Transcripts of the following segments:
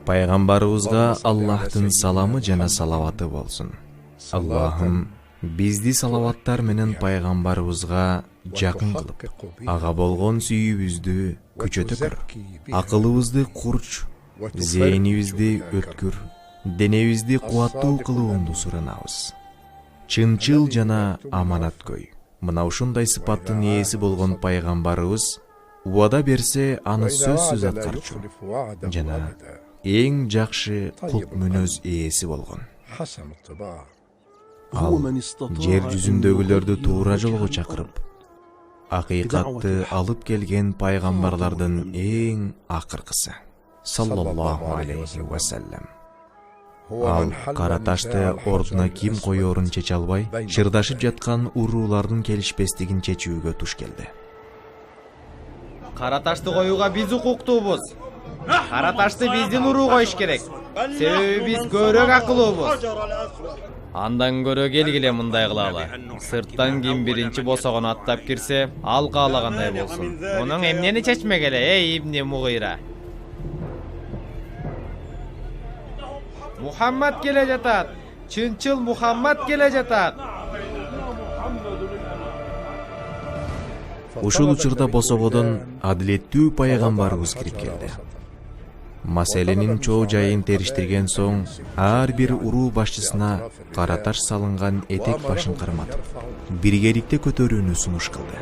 Пайгамбарыбызга Аллахтын саламы жана салаваты болсун. Аллахым бизди салаваттар менен пайгамбарыбызга жакын кылып, ага болгон сүйүүбүздү күчөтө, акылыбызды курч, зээнибизди өткүр, денебизди кубаттуу кылууңду суранабыз. Чынчыл жана аманаткөй. Мына ушундай сыпаттын ээси болгон пайгамбарыбыз убада берсе аны сөзсүз аткарчу жана эң жакшы кулк мүнөз ээси болгон. Ал жер жүзүндөгүлөрдү туура жолго чакырып, акыйкатты алып келген пайгамбарлардын эң акыркысы. Саллаллаху алейхи ва саллям. Ал кара ташты ордуна ким коёрун чече албай, чырдашып жаткан уруулардын келишпестигин чечүүгө туш келди. Кара ташты коюуга биз укуктуубуз. Кара ташты биздин уруу коюш керек. Себеби биз көбүрөөк акылуубуз. Андан көрө келгиле мындай кылалы. Сырттан ким биринчи босогон аттап кирсе, ал каалагандай болсун. Мунун эмнени чечмегеле, эй Ибни Мугира. Мухаммад келе жатат. Чынчыл Мухаммад келе жатат. Ушул учурда босогодон адилеттүү пайгамбарыбыз кирип келди. Маселенин чоо жайын териштирген соң, ар бир уруу башчысына кара таш салынган этек башын карматып, биргеликте көтөрүүнү сунуш кылды.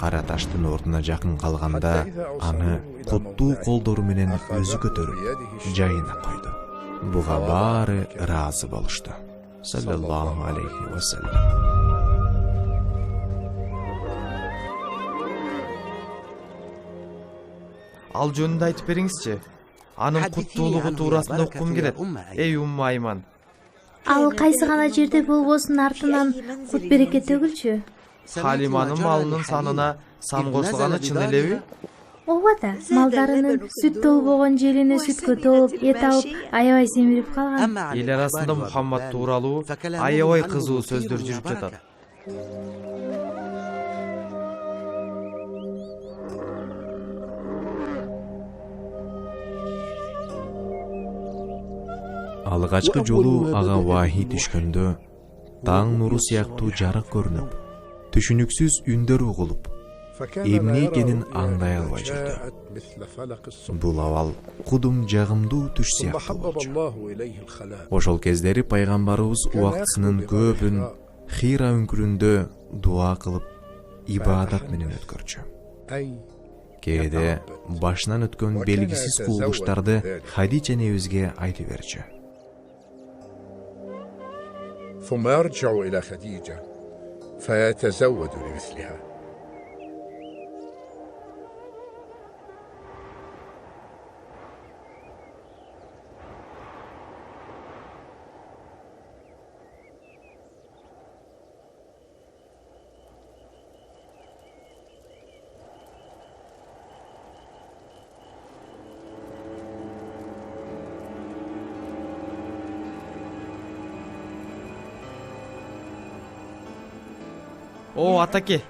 Кара таштын ордуна жакын калганда, аны куттуу колдору менен өзү көтөрүп, жайына койду. Буга баары ыраазы болушту. Саллаллаху алейхи ва саллям. Ал жөнүндө айтып бериңизчи. Анын куттуулугу туурасында уккум келет. Эй Умма Айман. Ал кайсы гана жерде болбосун артынан кут береке төгүлчү. Халиманын малынын санына сан кошулганы чын элеби? Ооба да, малдарынын сүт толбогон желине сүткө толуп, эт алып, аябай семирип калган. Эл арасында Мухаммад тууралуу аябай кызуу сөздөр жүрүп жатат. Алгачкы жолу ага вахий түшкөндө, таң нуру сыяктуу жарык көрүнүп, түшүнүксүз үндөр угулуп, эмне экенин аңдай албай жүрдү. Бул абал кудум жагымдуу түш сыяктуу болчу. Ошол кездери пайгамбарыбыз убактысынын көбүн Хира үңкүрүндө дуа кылып, ибадат менен өткөрчү. Кээде башынан өткөн белгисиз кубулуштарды Хадича энебизге айтып берчү. ثم يرجع إلى خديجة فيتزود لمثلها. О, атаке,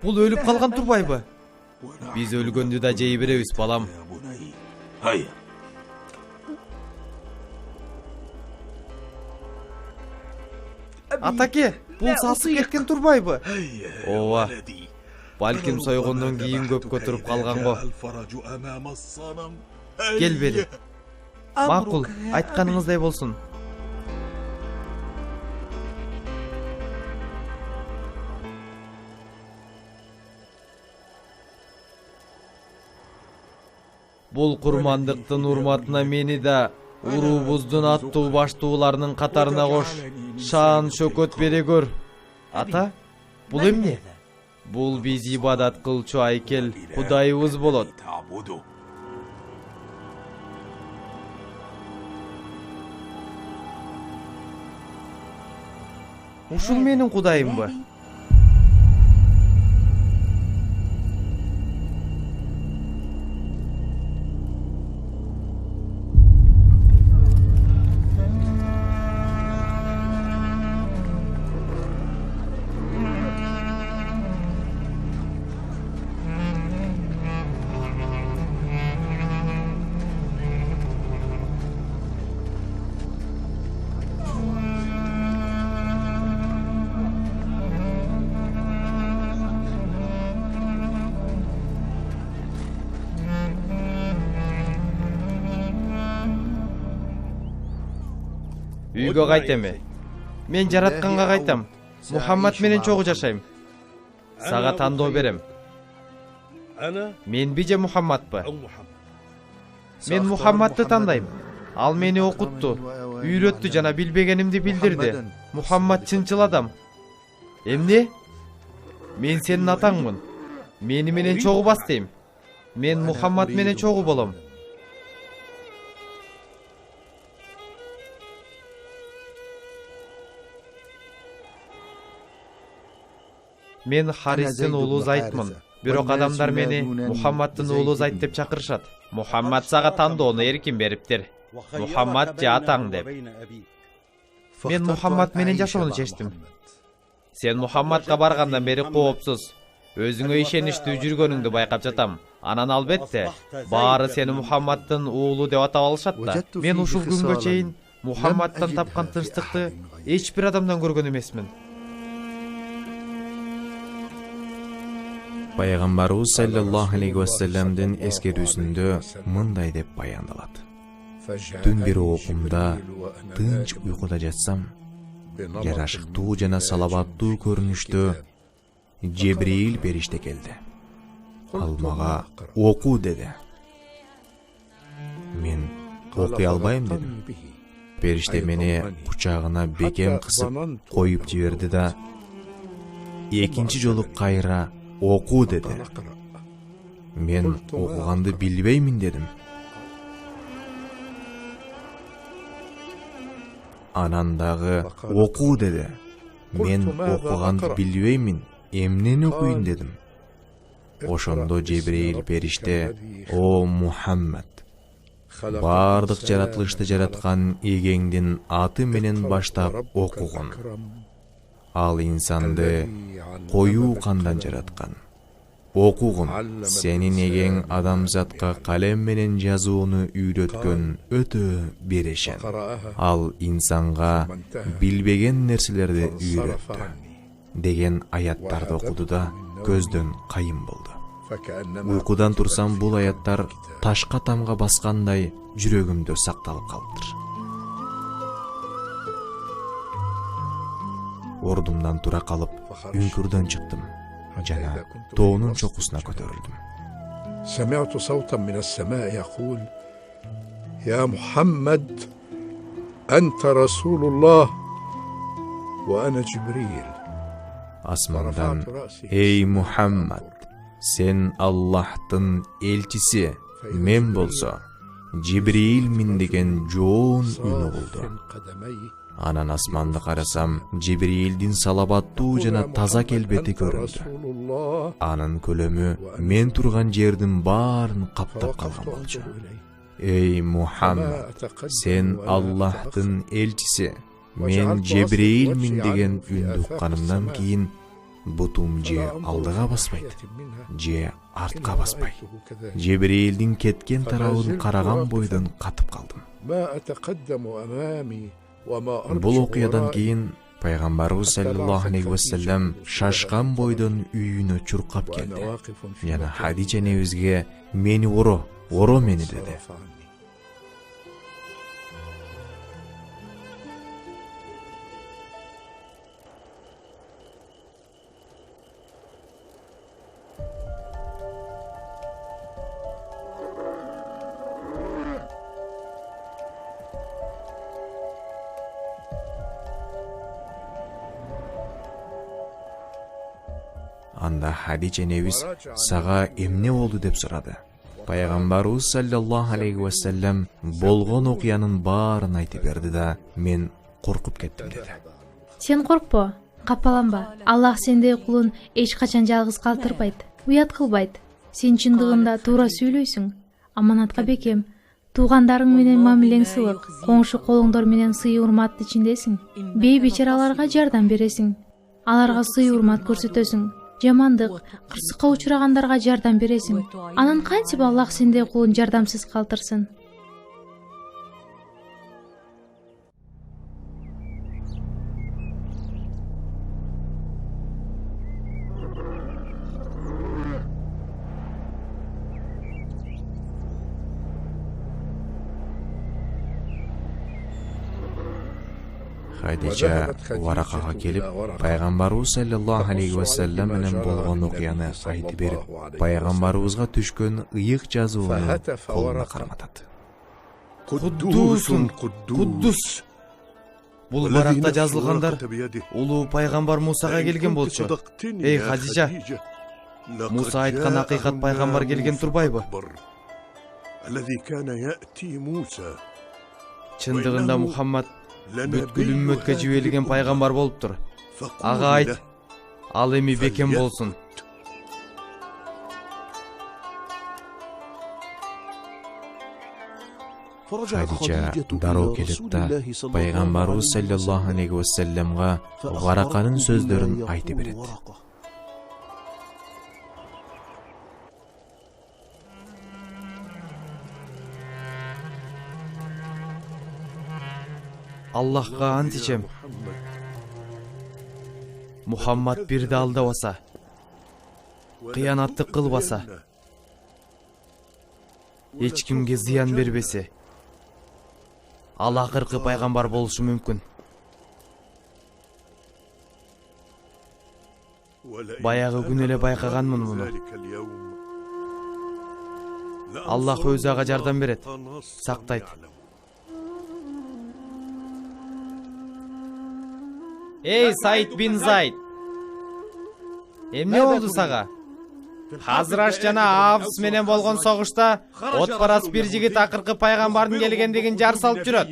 бул өлүп калган турбайбы? Биз өлгөндү да жей беребиз, балам. Атаке, бул сасып кеткен турбайбы? Ооба. Балким сойгондон кийин көп көтөрүп калган го. Келбели. Макул, айтканыңыздай болсун. Бул курмандыктын урматына мени да уруубуздун аттуу баштууларынын катарына кош. Шаан шөкөт бере көр. Ата, бул эмне? Бул биз ибадат кылчу айкел Кудайыбыз болот. Ушул менин Кудайымбы? Үйгө кайт эми. Мен жаратканга кайтам. Мухаммад менен чогуу жашайм. Сага тандоо берем. Менби же Мухаммадпы? Мен Мухаммадты тандайм. Ал мени окутту, үйрөттү жана билбегенимди билдирди. Мухаммад чынчыл адам. Эмне? Мен сенин атаңмын. Мени менен чогуу бас дейм. Мен Мухаммад менен чогуу болом. Мен Харистин уулу Зайтмын. Бирок адамдар мени Мухаммаддын уулу Зайт деп чакырышат. Мухаммад сага тандоону эркин бериптир. Мухаммад же атаң деп. Мен Мухаммад менен жашоону чечтим. Сен Мухаммадга баргандан бери коопсуз, өзүңө ишеништүү жүргөнүңдү байкап жатам. Анан албетте, баары сени Мухаммаддын уулу деп атап алышат да. Мен ушул күнгө чейин Мухаммаддан тапкан тынчтыкты эч бир адамдан көргөн эмесмин. Пайгамбарыбыз саллаллаху алейхи ва салламдын эскерүүсүндө мындай деп баяндалат. Түн бир окумда тынч уйкуда жатсам, жарашыктуу жана салабаттуу көрүнүштө Жебрейил периште келди. Ал мага окуу деди. Мен окуй албайм дедим. Периште мени кучагына бекем кысып коюп жиберди да экинчи жолу кайра окуу деди. Мен окуганды билбеймин дедим. Анан дагы окуу деди. Мен окуганды билбеймин, эмнени окуйн дедим. Ошондо Жебрейил периште: "О Мухаммад, бардык жаратылышты жараткан эгеңдин аты менен баштап окугун. Ал инсанды коюу кандан жараткан. Окугун. Сенин эгең адамзатка калем менен жазууну үйрөткөн өтө берешен. Ал инсанга билбеген нерселерди үйрөттү" деген аяттарды окуду да көздөн кайым болду. Уйкудан турсам бул аяттар ташка тамга баскандай жүрөгүмдө сакталып калыптыр. Ордумдан тура калып, үңкүрдөн чыктым жана тоонун чокусуна көтөрүлдүм. سمعت صوتا من السماء يقول: يا محمد أنت رسول الله وأنا جبريل. Асмандан: "Эй Мухаммад, сен Аллахтын элчиси, мен болсо Жибрейилмин" деген жоон үнү болду. Анан асманды карасам, Жибрейилдин салабаттуу жана таза келбети көрүндү. Анын көлөмү мен турган жердин баарын каптап калган болчу. "Эй Мухаммад, сен Аллахтын элчиси, мен Жибрейилмин" деген үндү укканымдан кийин бутум же алдыга баспайт, же артка баспайт. Жибрейилдин кеткен тарабын караган бойдон катып калдым. Бул окуядан кийин пайгамбарыбыз саллаллаху алейхи ва саллям шашкан бойдон үйүнө чуркап келди жана Хадича энебизге: "Мени оро мени" деди. Анда Хадича энебиз: "Сага эмне болду?" деп сурады. Пайгамбарыбыз саллаллаху алейхи ва саллям болгон окуянын баарын айтып берди да: "Мен коркуп кеттим" деди. Сен коркпо, капаланба. Аллах сендей кулун эч качан жалгыз калтырбайт, уят кылбайт. Сен чындыгында туура сүйлөйсүң. Аманатка бекем. Туугандарың менен мамилең сылык, коңшу колуңдор менен сый урмат ичиндесиң. Бейбечараларга жардам бересиң. Аларга сый урмат көрсөтөсүң. Жамандык, кырсыкка учурагандарга жардам бересиң. Анан кантип Аллах сендей кулун жардамсыз калтырсын? Хадижа Варакага келип, пайгамбарыбыз саллаллаху алейхи ва саллям менен болгон окуяны айтып берип, пайгамбарыбызга түшкөн ыйык жазууну колуна карматат. Куддус. Бул баракта жазылгандар улуу пайгамбар Мусага келген болчу. Эй Хадижа, Муса айткан акыйкат пайгамбар келген турбайбы? Чындыгында Мухаммад бүткүл үммөткө жиберилген пайгамбар болуптур. Ага айт, ал эми бекем болсун. Хадижа дароо келип да пайгамбарыбыз саллаллаху алейхи ва саллямга Вараканын сөздөрүн айтып берет. Аллахка ант ичем. Мухаммад бирди алдабаса, кыянаттык кылбаса, эч кимге зыян бербесе, ал акыркы пайгамбар болушу мүмкүн. Баягы күнү эле байкаганмын муну. Аллах өзү ага жардам берет, сактайт. Эй, Саид бин Зайд. Эмне болду сага? Хазраш жана Авс менен болгон согушта отпарас бир жигит акыркы пайгамбардын келгендигин жар салып жүрөт.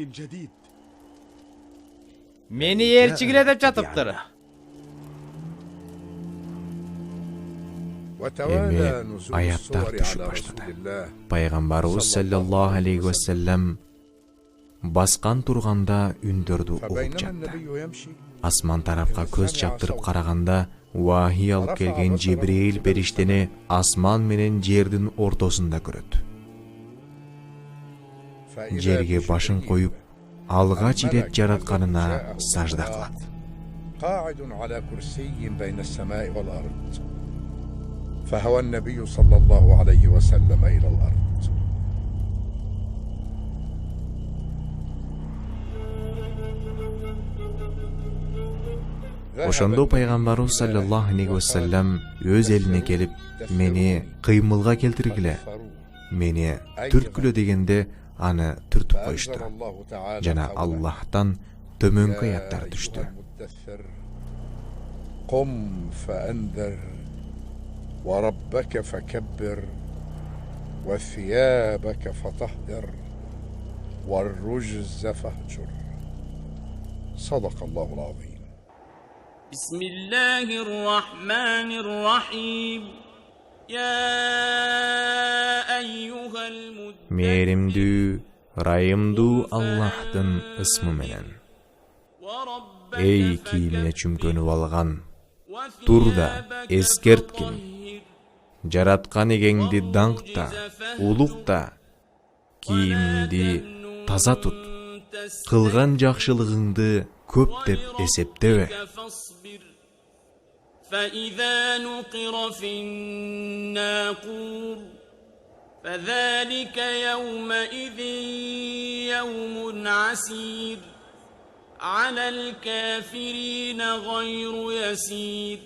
Мени элчигиле деп жатыптыр. Эми аяттар түшүп баштады. Пайгамбарыбыз саллаллаху алейхи ва саллям баскан турганда үндөрдү угуп жатты. Асман тарапка көз чаптырып караганда, вахий алып келген Жибрил периштени асман менен жердин ортосунда көрөт. Жерге башын коюп, алгач ирет жаратканына сажда кылат. فهوى النبي صلى الله عليه وسلم إلى الأرض. Ошондо пайгамбарыбыз саллаллаху алейхи ва саллям өз элине келип, мени кыймылга келтиргиле, мени түрткүлө дегенде аны түртүп коюшту. Жана Аллахтан төмөнкү аяттар түштү. قم فأنذر وربك فكبر وثيابك فطهر والرجز فاهجر. صدق الله العظيم. بسم الله الرحمن الرحيم. يا أيها المدثر. Мээримдүү, райымдуу Аллахтын ысмы менен. Эй кийимине чүмкөнүп алган, тур да эскерткин. Жараткан эгеңди даңкта, улукта, кийимди таза тут. Кылган жакшылыгыңды көп деп эсептебе. فإذا نقر في الناقور فذلك يومئذ يوم عسير على الكافرين غير يسير